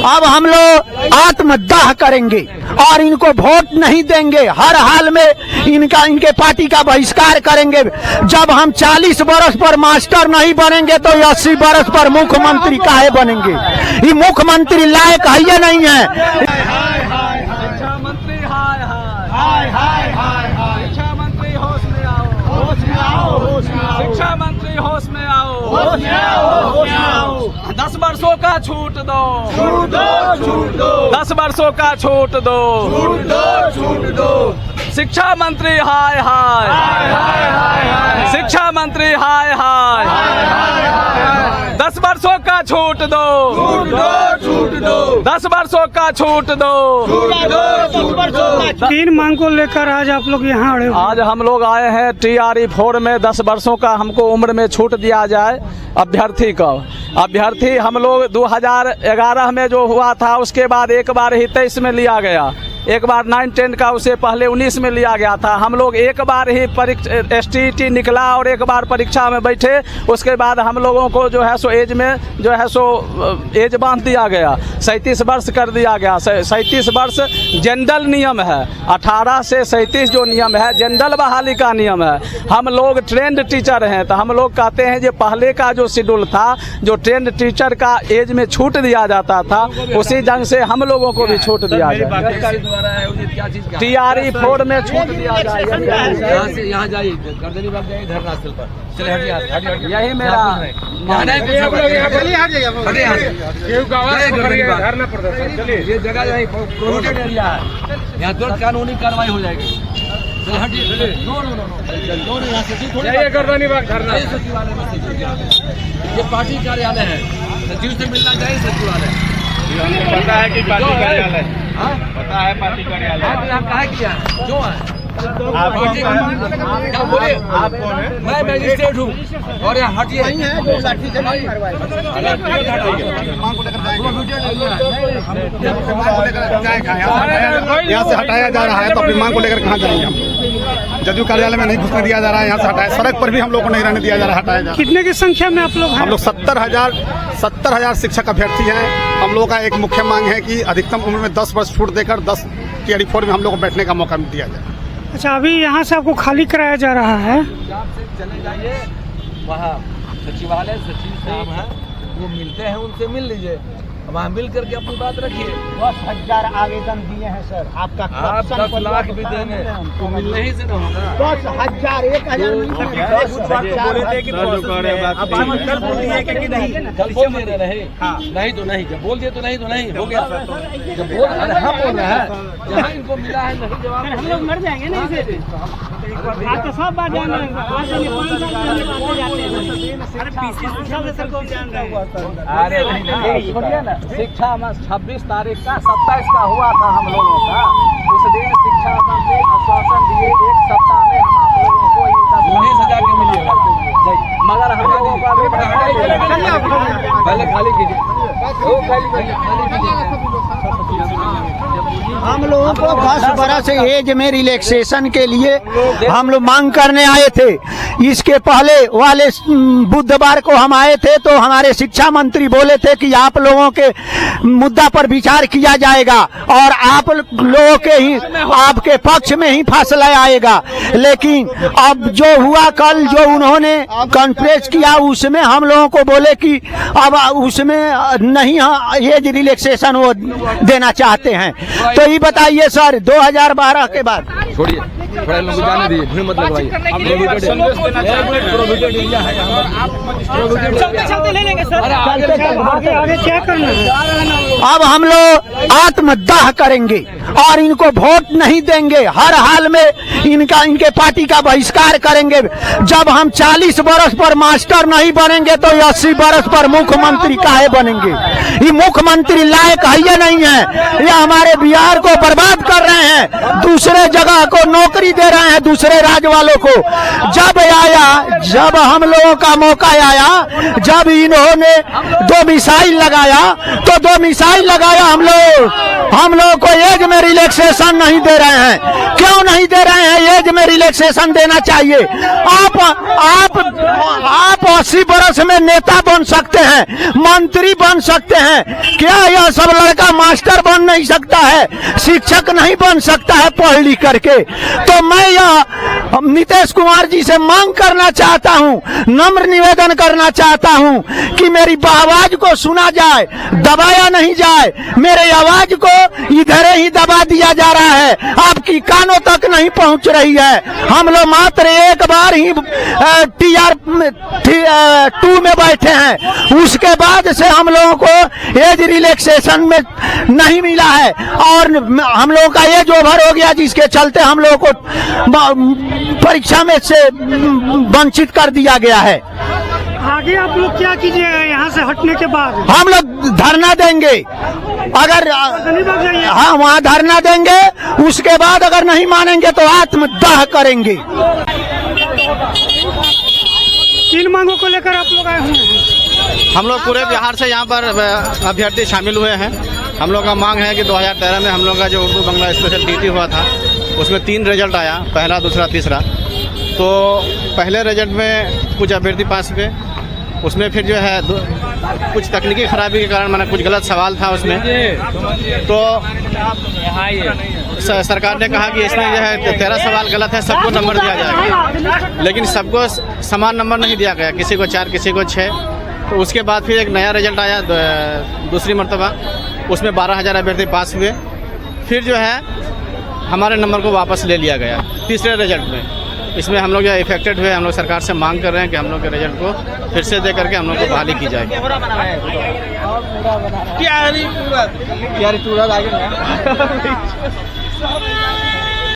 अब हम लोग आत्मदाह करेंगे और इनको वोट नहीं देंगे। हर हाल में इनके पार्टी का बहिष्कार करेंगे। जब हम 40 बरस पर मास्टर नहीं बनेंगे तो 80 बरस पर मुख्यमंत्री काहे बनेंगे? ये मुख्यमंत्री लायक है या नहीं है? शिक्षा मंत्री हाय हाय हाय हाय हाय, शिक्षा मंत्री होश में आओ, होश में आओ, होश में आओ, शिक्षा मंत्री होश में आओ, होश में आओ, होश में आओ। 10 वर्षों का छूट दो, छूट दो, छूट दो, 10 वर्षों का छूट दो, छूट दो, छूट दो। शिक्षा मंत्री हाय हाय हाय हाय हाय, शिक्षा मंत्री हाय हाय हाय हाय हाय, 10 वर्षों का छूट दो, छूट दो, छूट दो, 10 वर्षों का छूट दो, छूट दो, 10 वर्षों का। 3 मांग को लेकर आज आप लोग यहाँ आए हो। आज हम लोग आए हैं TRE 4 में 10 वर्षों का हमको उम्र में छूट दिया जाए अभ्यर्थी को। अभ्यर्थी हम लोग 2011 में जो हुआ था, उसके बाद एक बार ही 23 में लिया गया, एक बार 9-10 का, उससे पहले 19 में लिया गया था। हम लोग एक बार ही STT निकला और एक बार परीक्षा में बैठे, उसके बाद हम लोगों को जो है सो एज में जो है सो एज बांध दिया गया, 37 वर्ष कर दिया गया। 37 वर्ष जनरल नियम है, 18 से 37 जो नियम है जनरल बहाली का नियम है। हम लोग ट्रेंड टीचर हैं, तो हम लोग कहते हैं जो पहले का जो शेड्यूल था, जो ट्रेंड टीचर का एज में छूट दिया जाता था, उसी ढंग से हम लोगों को भी छूट दिया जाए। TRE 4 में छूट दिया जाए। यहाँ से यहाँ जाइए, गर्दनी बाग जाइए धरना स्थल पर। चले हटिए, हटिए, यही मेरा ये जगह यही प्रोहिबिटेड एरिया है, यहाँ तुरंत कानूनी कार्रवाई हो जाएगी। चले हटिए, नो नो नो नो, यहाँ से गर्दनी बाग धरना सचिवालय में। ये पार्टी कार्यालय है, सचिव से मिलना चाहिए सचिवालय। पता है कि पार्टी कार्यालय, पता है पार्टी कार्यालय। आप यहाँ काहे किया है? क्यों है? आप बोलिए, आप कौन है? मैं मजिस्ट्रेट हूँ और यहाँ हटिए। यहाँ से हटाया जा रहा है तो अपनी मांग को लेकर कहाँ जाएंगे हम? जदयू कार्यालय में नहीं घुसने दिया जा रहा है, यहाँ से हटाया, सड़क पर भी हम लोग को नहीं रहने दिया जा रहा है, हटाया जा रहा है। कितने की संख्या में आप लोग हैं? हम लोग 70,000 शिक्षक अभ्यर्थी हैं। हम लोगों का एक मुख्य मांग है कि अधिकतम उम्र में 10 वर्ष छूट देकर 10 TRE 4 में हम लोग को बैठने का मौका दिया जाए। अच्छा, अभी यहाँ से आपको खाली कराया जा रहा है? चले जाइए, वहाँ सचिवालय सचिव साहब हैं, वो मिलते हैं, उनसे मिल लीजिए, वहाँ मिल करके अपनी बात रखिए। 10,000 आवेदन दिए हैं सर, आपका आप 10 लाख भी देंगे तो मिलने ही से न होगा। 10,000 1,000 नहीं तो नहीं, जब बोल दिए तो नहीं तो नहीं हो गया। जब बोल हम बोल रहे हैं, जहाँ इनको मिला है नहीं जवाब, हम लोग मर जाएंगे ना इसे। आप तो सब बात जान रहे हैं, अरे सुनिए ना, शिक्षा में 26 तारीख का 27 का हुआ था हम लोगों का। उस दिन शिक्षा मंत्री आश्वासन दिए 1 सप्ताह में हम आप लोगों को 19,000 के मिलिएगा, मगर हम लोगों को अभी पहले खाली कीजिए। हम लोगों को 10 बरस एज में रिलैक्सेशन के लिए हम लोग मांग करने आए थे। इसके पहले वाले बुधवार को हम आए थे तो हमारे शिक्षा मंत्री बोले थे कि आप लोगों के मुद्दा पर विचार किया जाएगा और आप लोगों के ही आपके पक्ष में ही फैसला आएगा। लेकिन अब जो हुआ कल, जो उन्होंने कॉन्फ्रेंस किया, उसमें हम लोगों को बोले कि अब उसमें नहीं एज रिलैक्सेशन वो देना चाहते हैं। तो ये बताइए सर, 2012 के बाद छोड़िए, थोड़ा लोग जाने दीजिए, भीड़ मत लगवाइए। आगे क्या करना है? अब हम लोग आत्मदाह करेंगे और इनको वोट नहीं देंगे। हर हाल में इनके पार्टी का बहिष्कार करेंगे। जब हम 40 बरस पर मास्टर नहीं बनेंगे तो 80 बरस पर मुख्यमंत्री काहे बनेंगे? ये मुख्यमंत्री लायक है या नहीं है? ये हमारे बिहार को बर्बाद कर रहे हैं, दूसरे जगह को नौकरी नौकरी दे रहे हैं दूसरे राज्य वालों को। जब हम लोगों का मौका आया, जब इन्होंने 2 मिसाइल लगाया तो 2 मिसाइल लगाया, हम लोग को एज में रिलैक्सेशन नहीं दे रहे हैं। क्यों नहीं दे रहे हैं? एज में रिलैक्सेशन देना चाहिए। आप 80 वर्ष में नेता बन सकते हैं, मंत्री बन सकते हैं, क्या यह सब लड़का मास्टर बन नहीं सकता है, शिक्षक नहीं बन सकता है पढ़ लिख करके? तो मैं यह नीतीश कुमार जी से मांग करना चाहता हूं, नम्र निवेदन करना चाहता हूं कि मेरी आवाज को सुना जाए, दबाया नहीं जाए। मेरे आवाज को इधर ही दबा दिया जा रहा है, आपकी कानों तक नहीं पहुंच रही है। हम लोग मात्र एक बार ही TR2 में बैठे हैं, उसके बाद से हम लोगों को एज रिलैक्सेशन में नहीं मिला है और हम लोगों का एज ओवर हो गया, जिसके चलते हम लोगों को परीक्षा में से वंचित कर दिया गया है। आगे आप लोग क्या कीजिएगा यहाँ से हटने के बाद? हम लोग धरना देंगे, अगर हाँ वहाँ धरना देंगे, उसके बाद अगर नहीं मानेंगे तो आत्मदाह करेंगे। किन मांगों को लेकर आप लोग आए हुए हैं? हम लोग पूरे बिहार से यहाँ पर अभ्यर्थी शामिल हुए हैं। हम लोग का मांग है कि 2013 में हम लोग का जो उर्दू बंगला स्पेशल टीटी हुआ था, उसमें 3 रिजल्ट आया, पहला, दूसरा, तीसरा। तो पहले रिजल्ट में कुछ अभ्यर्थी पास हुए, उसमें फिर जो है कुछ तकनीकी खराबी के कारण मैंने कुछ गलत सवाल था उसमें, तो सरकार ने कहा कि इसमें जो है 13 सवाल गलत है, सबको नंबर दिया जाएगा, लेकिन सबको समान नंबर नहीं दिया गया, किसी को 4 किसी को 6। तो उसके बाद फिर एक नया रिजल्ट आया दूसरी मरतबा, उसमें 12,000 अभ्यर्थी पास हुए। फिर जो है हमारे नंबर को वापस ले लिया गया तीसरे रिजल्ट में। इसमें हम लोग जो इफेक्टेड हुए, हम लोग सरकार से मांग कर रहे हैं कि हम लोग के रिजल्ट को फिर से दे करके हम लोग को बहाली की जाए। क्या